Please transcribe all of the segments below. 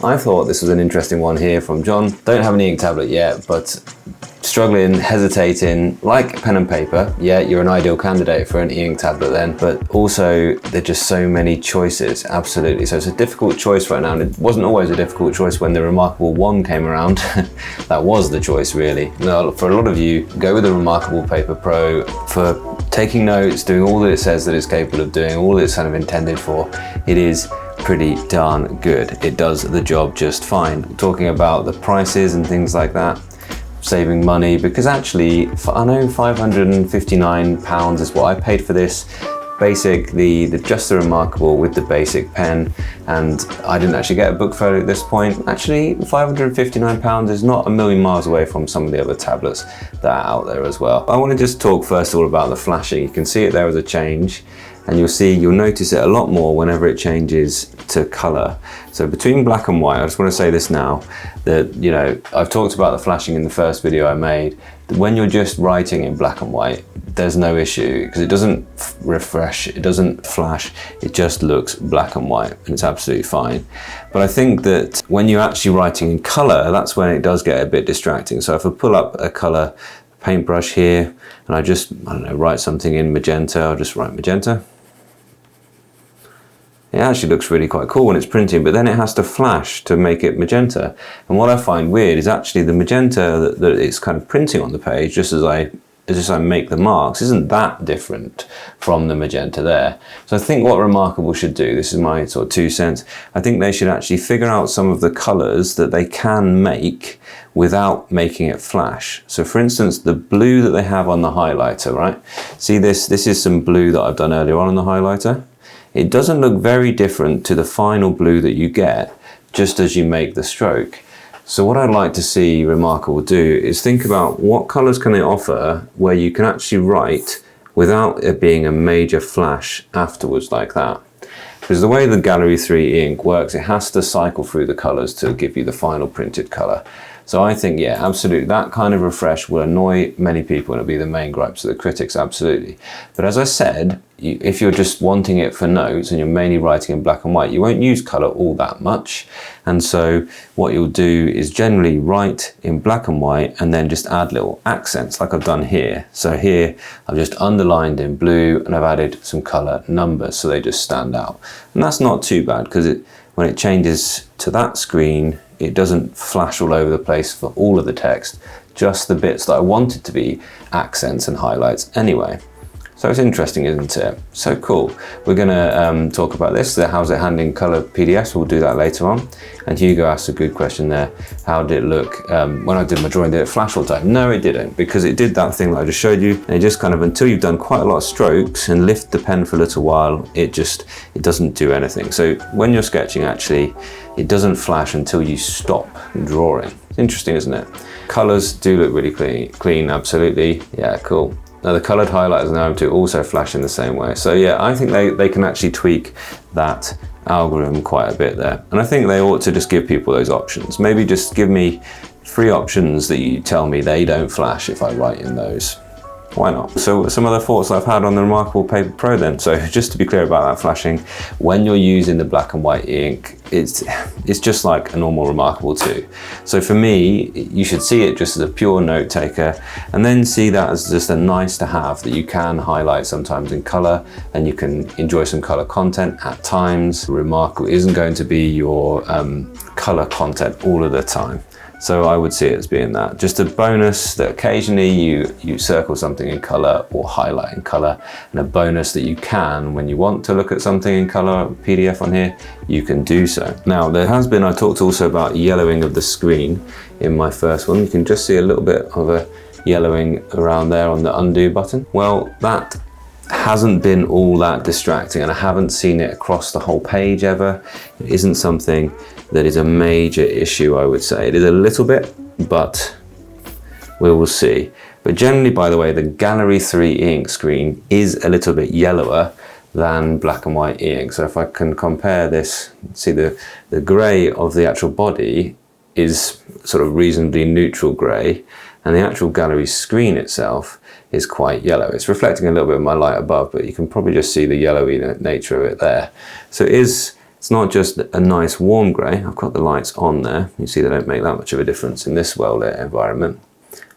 I thought this was an interesting one here from John. Don't have an ink tablet yet, but struggling, hesitating, like pen and paper. Yeah, you're an ideal candidate for an e-ink tablet then, but also there are just so many choices, absolutely. So it's a difficult choice right now, and it wasn't always a difficult choice when the Remarkable 1 came around. That was the choice, really. Now, for a lot of you, go with the Remarkable Paper Pro for taking notes, doing all that it says that it's capable of doing, all that it's kind of intended for. It is pretty darn good. It does the job just fine. Talking about the prices and things like that, saving money, because actually I know £559 is what I paid for this basic, just the Remarkable with the basic pen, and I didn't actually get a book photo at this point. Actually, £559 is not a million miles away from some of the other tablets that are out there as well. I want to just talk first of all about the flashing. You can see it there as a change, and you'll notice it a lot more whenever it changes to color. So between black and white, I just want to say this now, that, you know, I've talked about the flashing in the first video I made. When you're just writing in black and white, there's no issue, because it doesn't refresh, it doesn't flash, it just looks black and white, and it's absolutely fine. But I think that when you're actually writing in color, that's when it does get a bit distracting. So if I pull up a color paintbrush here, and I don't know, write something in magenta, I'll just write magenta. It actually looks really quite cool when it's printing, but then it has to flash to make it magenta. And what I find weird is actually the magenta that it's kind of printing on the page, just as I make the marks, isn't that different from the magenta there. So I think what Remarkable should do, this is my sort of 2 cents, I think they should actually figure out some of the colors that they can make without making it flash. So for instance, the blue that they have on the highlighter, right? See this is some blue that I've done earlier on the highlighter. It doesn't look very different to the final blue that you get just as you make the stroke. So what I'd like to see Remarkable do is think about what colors can they offer where you can actually write without it being a major flash afterwards like that. Because the way the Gallery 3 ink works, it has to cycle through the colors to give you the final printed color. So I think, yeah, absolutely, that kind of refresh will annoy many people, and it'll be the main gripes of the critics, absolutely. But as I said, if you're just wanting it for notes and you're mainly writing in black and white, you won't use color all that much. And so what you'll do is generally write in black and white and then just add little accents like I've done here. So here I've just underlined in blue and I've added some color numbers so they just stand out. And that's not too bad, because when it changes to that screen, it doesn't flash all over the place for all of the text, just the bits that I want it to be accents and highlights anyway. So it's interesting, isn't it? So cool. We're gonna talk about this, how's it handling color PDFs, we'll do that later on. And Hugo asked a good question there. How did it look when I did my drawing? Did it flash all the time? No, it didn't, because it did that thing that I just showed you. And it just kind of, until you've done quite a lot of strokes and lift the pen for a little while, it doesn't do anything. So when you're sketching, actually, it doesn't flash until you stop drawing. It's interesting, isn't it? Colors do look really clean, absolutely. Yeah, cool. Now the colored highlighters and arrow to also flash in the same way. So yeah, I think they can actually tweak that algorithm quite a bit there. And I think they ought to just give people those options. Maybe just give me 3 options that you tell me they don't flash if I write in those. Why not? So some other thoughts that I've had on the Remarkable Paper Pro then. So just to be clear about that flashing, when you're using the black and white ink, it's just like a normal Remarkable 2. So for me, you should see it just as a pure note taker, and then see that as just a nice to have that you can highlight sometimes in color, and you can enjoy some color content at times. Remarkable isn't going to be your color content all of the time. So I would see it as being that. Just a bonus that occasionally you circle something in color or highlight in color, and a bonus that you can, when you want to look at something in color, PDF on here, you can do so. Now there has been, I talked also about yellowing of the screen in my first one. You can just see a little bit of a yellowing around there on the undo button. Well, that hasn't been all that distracting, and I haven't seen it across the whole page ever. It isn't something that is a major issue, I would say. It is a little bit, but we will see. But generally, by the way, the Gallery 3 ink screen is a little bit yellower than black and white ink. So if I can compare this, see the gray of the actual body is sort of reasonably neutral gray, and the actual Gallery screen itself is quite yellow. It's reflecting a little bit of my light above, but you can probably just see the yellowy nature of it there. So it is It's not just a nice warm grey. I've got the lights on there. You see they don't make that much of a difference in this well-lit environment.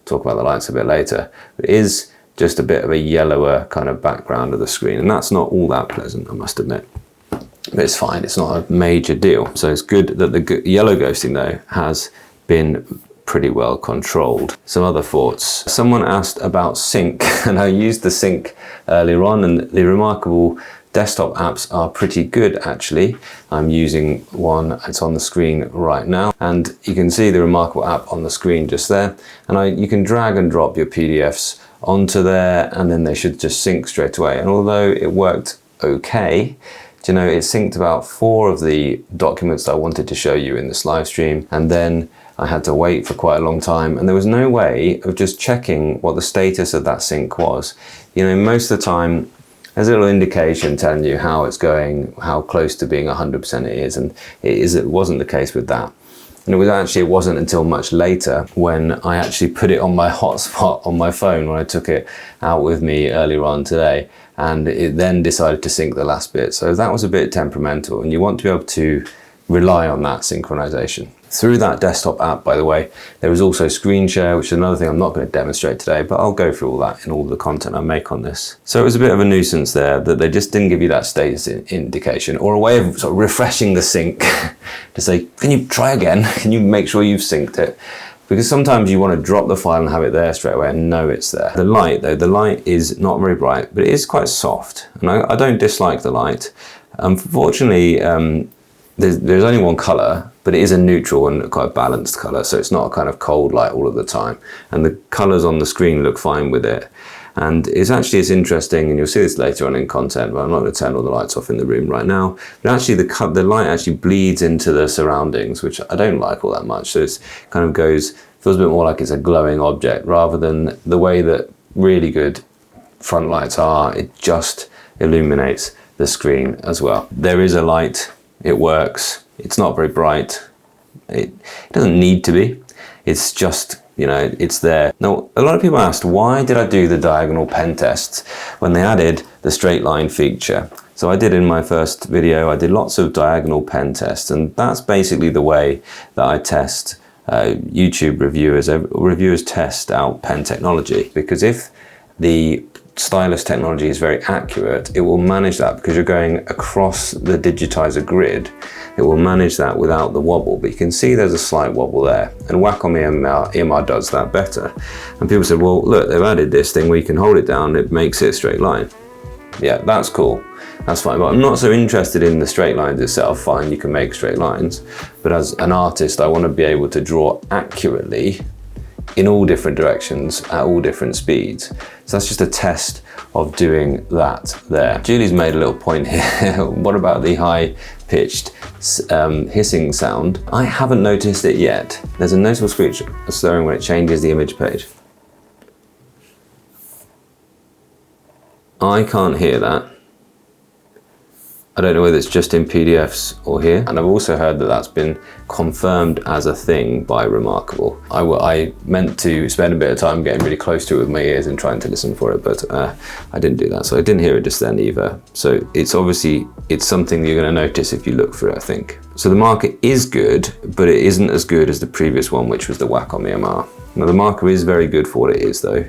Talk about the lights a bit later. But it is just a bit of a yellower kind of background of the screen, and that's not all that pleasant, I must admit. But it's fine, it's not a major deal. So it's good that the yellow ghosting though has been pretty well controlled. Some other thoughts. Someone asked about sync, and I used the sync earlier on, and the Remarkable desktop apps are pretty good actually. I'm using one, it's on the screen right now, and you can see the Remarkable app on the screen just there, and you can drag and drop your PDFs onto there, and then they should just sync straight away. And although it worked okay, do you know, it synced about 4 of the documents that I wanted to show you in this live stream, and then I had to wait for quite a long time, and there was no way of just checking what the status of that sync was. You know, most of the time there's a little indication telling you how it's going, how close to being 100% it is, and it wasn't the case with that. And it wasn't until much later when I actually put it on my hotspot on my phone when I took it out with me earlier on today, and it then decided to sync the last bit. So that was a bit temperamental, and you want to be able to rely on that synchronization. Through that desktop app, by the way, there is also screen share, which is another thing I'm not going to demonstrate today, but I'll go through all that in all the content I make on this. So it was a bit of a nuisance there that they just didn't give you that status indication, or a way of sort of refreshing the sync to say, can you try again? Can you make sure you've synced it? Because sometimes you want to drop the file and have it there straight away and know it's there. The light though, the light is not very bright, but it is quite soft. And I don't dislike the light. Unfortunately, there's only one color, but it is a neutral and quite a balanced color, so it's not a kind of cold light all of the time. And the colors on the screen look fine with it. And it's interesting, and you'll see this later on in content, but I'm not going to turn all the lights off in the room right now. But actually the light actually bleeds into the surroundings, which I don't like all that much. So it's kind of feels a bit more like it's a glowing object, rather than the way that really good front lights are. It just illuminates the screen as well. There is a light, it works, it's not very bright. It doesn't need to be, it's just, you know, it's there. Now, a lot of people asked, why did I do the diagonal pen tests when they added the straight line feature? So I did in my first video, I did lots of diagonal pen tests, and that's basically the way that I test YouTube reviewers test out pen technology. Because if the Stylus technology is very accurate, it will manage that, because you're going across the digitizer grid, it will manage that without the wobble. But you can see there's a slight wobble there, and Wacom EMR does that better. And people said, well, look, they've added this thing where you can hold it down, it makes it a straight line. Yeah, that's cool, that's fine, but I'm not so interested in the straight lines itself. Fine, you can make straight lines, but as an artist, I want to be able to draw accurately in all different directions at all different speeds. So that's just a test of doing that there. Julie's made a little point here. What about the high-pitched hissing sound? I haven't noticed it yet. There's a noticeable screech slurring when it changes the image page. I can't hear that. I don't know whether it's just in PDFs or here. And I've also heard that that's been confirmed as a thing by Remarkable. I meant to spend a bit of time getting really close to it with my ears and trying to listen for it, but I didn't do that. So I didn't hear it just then either. So it's something you're gonna notice if you look for it, I think. So the marker is good, but it isn't as good as the previous one, which was the Wacom EMR. Now the marker is very good for what it is though.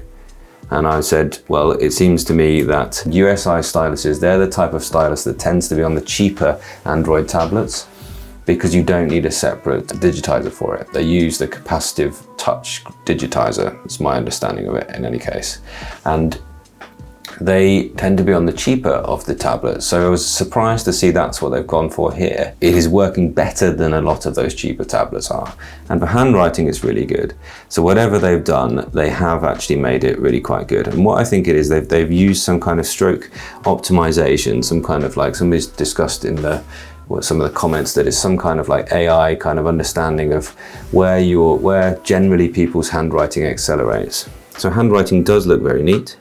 And I said, well, it seems to me that USI styluses, they're the type of stylus that tends to be on the cheaper Android tablets, because you don't need a separate digitizer for it. They use the capacitive touch digitizer, it's my understanding of it in any case. And they tend to be on the cheaper of the tablets. So I was surprised to see that's what they've gone for here. It is working better than a lot of those cheaper tablets are. And for handwriting, it's really good. So whatever they've done, they have actually made it really quite good. And what I think it is, they've used some kind of stroke optimization, some kind of like, somebody's discussed in some of the comments that is some kind of like AI kind of understanding of where generally people's handwriting accelerates. So handwriting does look very neat.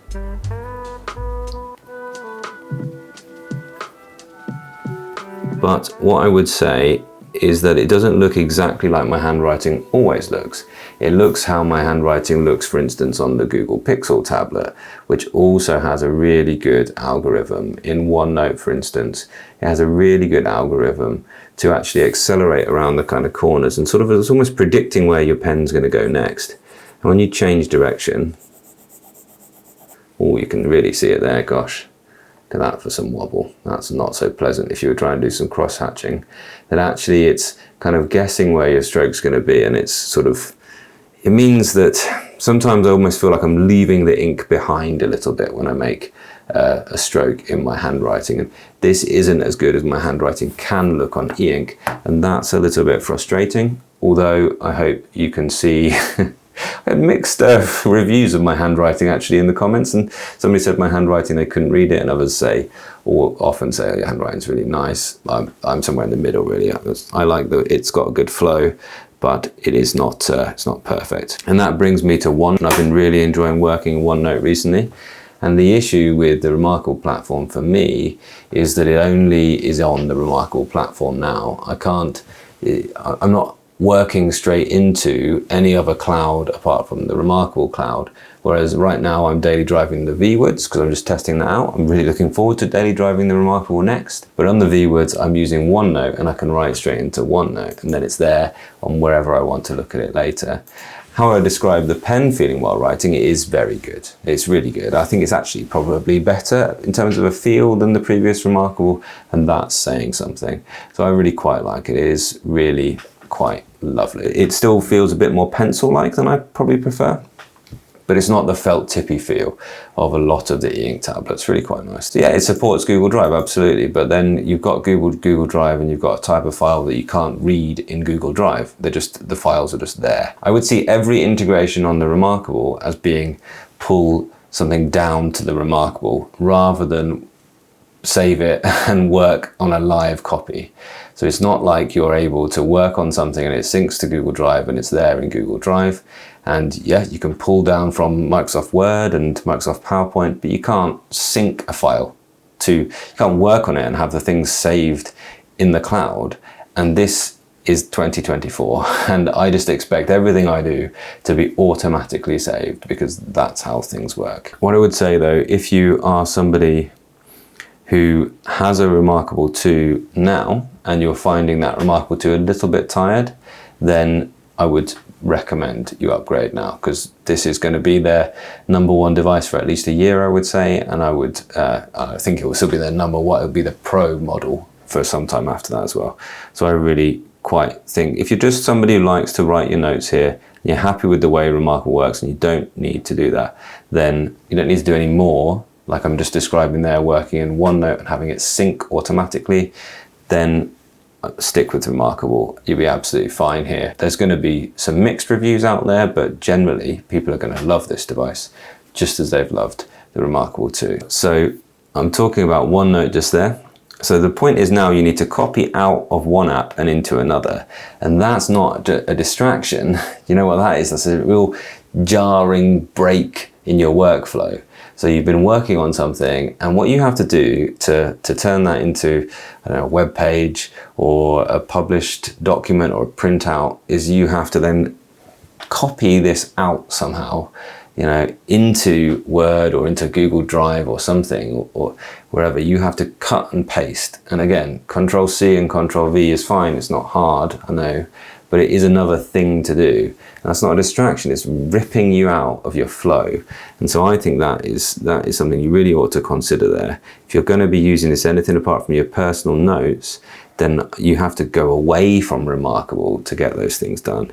But what I would say is that it doesn't look exactly like my handwriting always looks. It looks how my handwriting looks, for instance, on the Google Pixel tablet, which also has a really good algorithm. In OneNote, for instance, it has a really good algorithm to actually accelerate around the kind of corners and sort of it's almost predicting where your pen's going to go next. And when you change direction, oh, you can really see it there, gosh. Look at that for some wobble. That's not so pleasant if you were trying to do some cross hatching. Then actually it's kind of guessing where your stroke's going to be, and it's sort of, it means that sometimes I almost feel like I'm leaving the ink behind a little bit when I make a stroke in my handwriting, and this isn't as good as my handwriting can look on e-ink, and that's a little bit frustrating. Although I hope you can see I had mixed reviews of my handwriting actually in the comments, and somebody said my handwriting, they couldn't read it, and others say, or often say, oh, your handwriting's really nice. I'm somewhere in the middle really. I like that it's got a good flow, but it is not, it's not perfect. And that brings me to OneNote. I've been really enjoying working in OneNote recently. And the issue with the Remarkable platform for me is that it only is on the Remarkable platform now. I'm not working straight into any other cloud apart from the Remarkable cloud. Whereas right now I'm daily driving the VWoods because I'm just testing that out. I'm really looking forward to daily driving the Remarkable next. But on the VWoods, I'm using OneNote and I can write straight into OneNote, and then it's there on wherever I want to look at it later. How I describe the pen feeling while writing, it is very good. It's really good. I think it's actually probably better in terms of a feel than the previous Remarkable, and that's saying something. So I really quite like it. It is really quite lovely. It still feels a bit more pencil-like than I probably prefer, but it's not the felt tippy feel of a lot of the e-ink tablets. Really quite nice. So yeah, it supports Google Drive, absolutely, but then you've got Google Drive and you've got a type of file that you can't read in Google Drive. The files are just there. I would see every integration on the Remarkable as being pull something down to the Remarkable rather than save it and work on a live copy. So it's not like you're able to work on something and it syncs to Google Drive and it's there in Google Drive. And yeah, you can pull down from Microsoft Word and Microsoft PowerPoint, but you can't sync a file you can't work on it and have the things saved in the cloud. And this is 2024, and I just expect everything I do to be automatically saved because that's how things work. What I would say though, if you are somebody who has a Remarkable 2 now and you're finding that Remarkable 2 a little bit tired, then I would recommend you upgrade now, because this is going to be their #1 device for at least a year, I would say, and I think it will still be their #1. It will be the Pro model for some time after that as well. So I really quite think if you're just somebody who likes to write your notes here, you're happy with the way Remarkable works and you don't need to do that, then you don't need to do any more, like I'm just describing there, working in OneNote and having it sync automatically, then stick with Remarkable. You'll be absolutely fine here. There's going to be some mixed reviews out there, but generally people are going to love this device just as they've loved the Remarkable 2. So I'm talking about OneNote just there. So the point is now you need to copy out of one app and into another, and that's not a distraction. You know what that is? That's a real jarring break in your workflow. So you've been working on something, and what you have to do to turn that into, I don't know, a web page or a published document or a printout is you have to then copy this out somehow, you know, into Word or into Google Drive or something, or wherever. You have to cut and paste. And again, Control-C and Control-V is fine. It's not hard, I know, but it is another thing to do. And that's not a distraction. It's ripping you out of your flow. And so I think that is something you really ought to consider there. If you're going to be using this anything apart from your personal notes, then you have to go away from Remarkable to get those things done.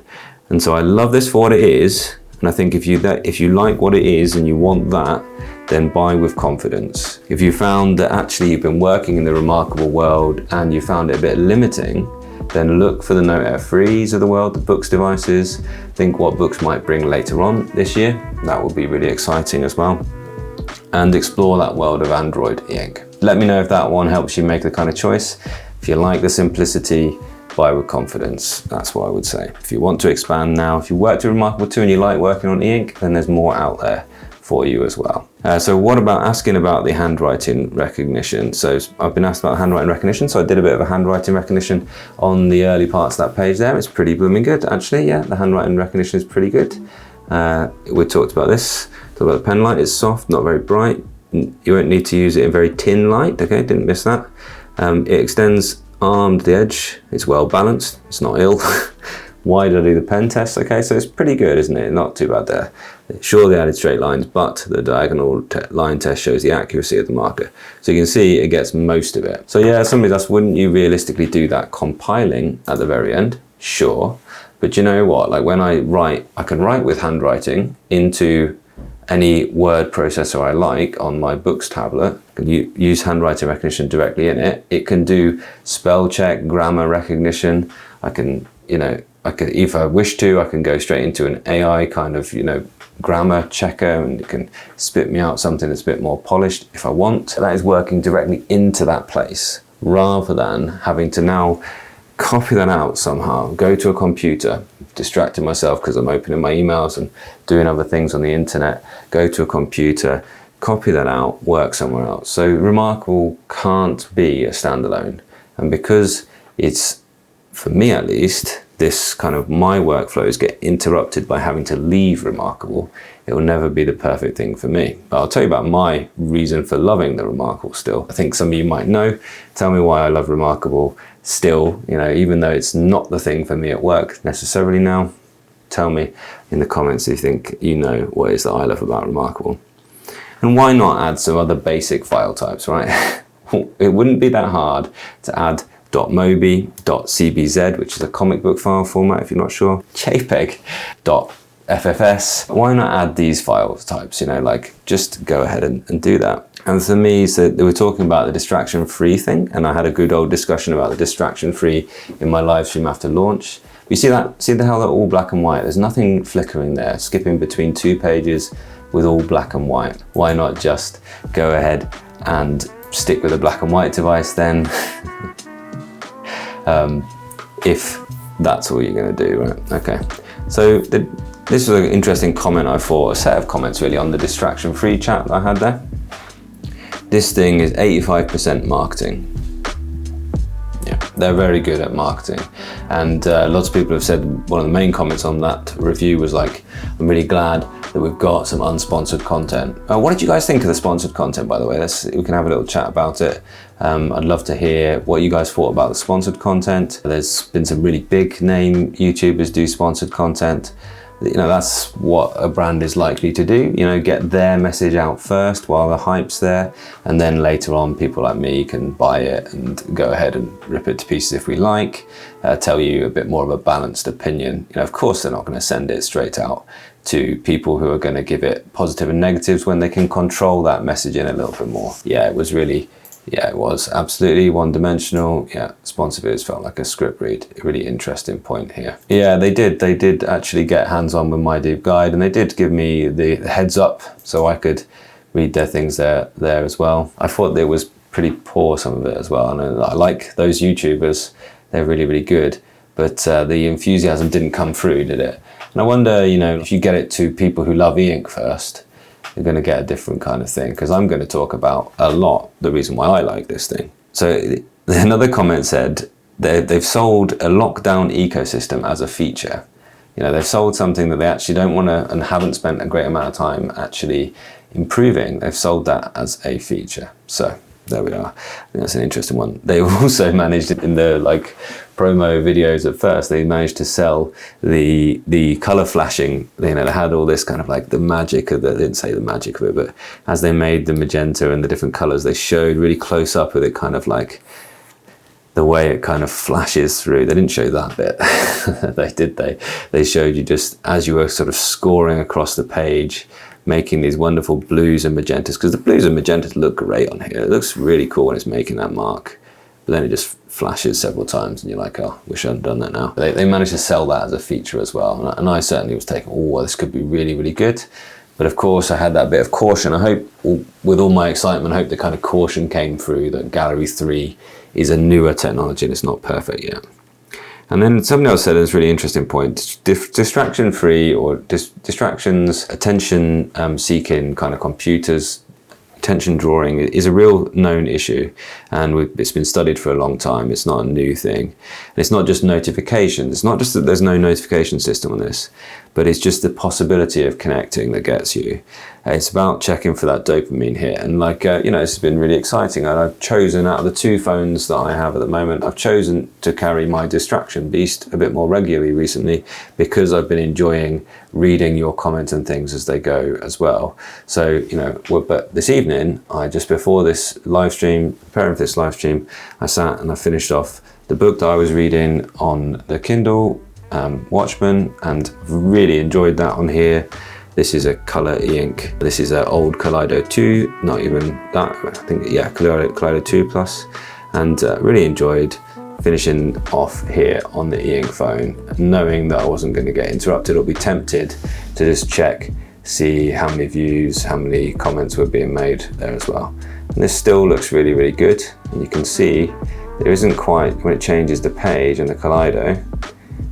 And so I love this for what it is. And I think if you like what it is and you want that, then buy with confidence. If you found that actually you've been working in the Remarkable world and you found it a bit limiting, then look for the Note Air 3s of the world, the Boox devices. Think what Boox might bring later on this year. That will be really exciting as well. And explore that world of Android e-ink. Let me know if that one helps you make the kind of choice. If you like the simplicity, buy with confidence. That's what I would say. If you want to expand now, if you worked with Remarkable 2 and you like working on e-ink, then there's more out there for you as well. So what about asking about the handwriting recognition? So I've been asked about handwriting recognition, so I did a bit of a handwriting recognition on the early parts of that page there. It's pretty blooming good, actually. Yeah, the handwriting recognition is pretty good. We talked about this, talked about the pen light. It's soft, not very bright. You won't need to use it in very tin light, okay, didn't miss that. It extends armed the edge, it's well balanced, it's not ill. Why did I do the pen test? Okay, so it's pretty good, isn't it? Not too bad there. Sure, they added straight lines, but the diagonal line test shows the accuracy of the marker. So you can see it gets most of it. So yeah, somebody asked, wouldn't you realistically do that compiling at the very end? Sure, but you know what? Like when I write, I can write with handwriting into any word processor I like on my Boox tablet. I can use handwriting recognition directly in it. It can do spell check, grammar recognition. I can, if I wish to, I can go straight into an AI kind of, grammar checker, and it can spit me out something that's a bit more polished if I want. That is working directly into that place, rather than having to now copy that out somehow, go to a computer, distracting myself because I'm opening my emails and doing other things on the internet, go to a computer, copy that out, work somewhere else. So Remarkable can't be a standalone. And because it's, for me at least, this kind of my workflows get interrupted by having to leave Remarkable, it will never be the perfect thing for me. But I'll tell you about my reason for loving the Remarkable still. I think some of you might know. Tell me why I love Remarkable still, even though it's not the thing for me at work necessarily now. Tell me in the comments if you think you know what it is that I love about Remarkable. And why not add some other basic file types, right? It wouldn't be that hard to add .mobi, .cbz, which is a comic book file format if you're not sure, JPEG, .ffs. Why not add these file types, just go ahead and do that. And for me, so they were talking about the distraction-free thing, and I had a good old discussion about the distraction-free in my live stream after launch. You see that? See how they're all black and white? There's nothing flickering there, skipping between 2 pages with all black and white. Why not just go ahead and stick with a black and white device then? If that's all you're going to do, right? Okay. So this was an interesting comment, I thought, a set of comments really on the distraction-free chat that I had there. This thing is 85% marketing. Yeah, they're very good at marketing. And lots of people have said, one of the main comments on that review was like, I'm really glad that we've got some unsponsored content. What did you guys think of the sponsored content, by the way? We can have a little chat about it. I'd love to hear what you guys thought about the sponsored content. There's been some really big name YouTubers do sponsored content. That's what a brand is likely to do, get their message out first while the hype's there, and then later on people like me can buy it and go ahead and rip it to pieces if we like, tell you a bit more of a balanced opinion. Of course they're not going to send it straight out to people who are going to give it positive and negatives when they can control that messaging a little bit more. Yeah, it was absolutely one-dimensional. Yeah, sponsor videos felt like a script read. A really interesting point here. Yeah, they did actually get hands-on with my deep guide, and they did give me the heads up so I could read their things there as well. I thought it was pretty poor, some of it as well, and I like those YouTubers. They're really, really good, but the enthusiasm didn't come through, did it? And I wonder, if you get it to people who love e-ink first, you're going to get a different kind of thing, because I'm going to talk about a lot the reason why I like this thing. So another comment said they've sold a lockdown ecosystem as a feature. They've sold something that they actually don't want to and haven't spent a great amount of time actually improving. They've sold that as a feature. So there we are. I think that's an interesting one. They also managed in the promo videos at first, they managed to sell the color flashing. They had all this kind of the magic of they didn't say the magic of it, but as they made the magenta and the different colors, they showed really close up with it, kind of the way it kind of flashes through. They didn't show that bit. They showed you just as you were sort of scoring across the page, making these wonderful blues and magentas, because the blues and magentas look great on here. It looks really cool when it's making that mark, but then it just flashes several times and you're like, oh, wish I hadn't done that now. They managed to sell that as a feature as well, and I certainly was taking, oh, this could be really, really good. But of course I had that bit of caution. I hope, with all my excitement, I hope the kind of caution came through that Gallery 3 is a newer technology and it's not perfect yet. And then somebody else said it's a really interesting point, distraction-free or distractions, attention seeking kind of computers, attention drawing is a real known issue, and it's been studied for a long time. It's not a new thing. And it's not just notifications. It's not just that there's no notification system on this, but it's just the possibility of connecting that gets you. It's about checking for that dopamine hit. And like, you know, it's been really exciting. And I've chosen, out of the 2 phones that I have at the moment, I've chosen to carry my distraction beast a bit more regularly recently, because I've been enjoying reading your comments and things as they go as well. So, you know, but this evening, just before this live stream, preparing for this live stream, I sat and I finished off the book that I was reading on the Kindle, Watchmen, and really enjoyed that on here. This is a color e-ink. This is an old Kaleido 2, not even that, I think, yeah, Kaleido 2 Plus, and really enjoyed finishing off here on the e-ink phone, knowing that I wasn't going to get interrupted or be tempted to just check, see how many views, how many comments were being made there as well. And this still looks really, really good. And you can see there isn't quite, when it changes the page in the Kaleido,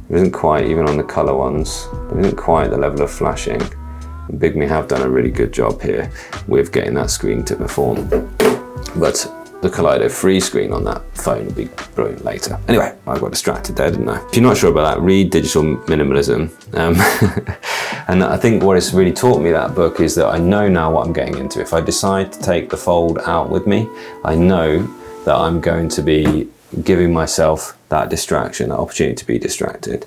there isn't quite, even on the color ones, there isn't quite the level of flashing. Bigme have done a really good job here with getting that screen to perform. But the Kaleido free screen on that phone will be brilliant later. Anyway, I got distracted there, didn't I? If you're not sure about that, read Digital Minimalism. And I think what it's really taught me, that book, is that I know now what I'm getting into. If I decide to take the fold out with me, I know that I'm going to be giving myself that distraction, that opportunity to be distracted.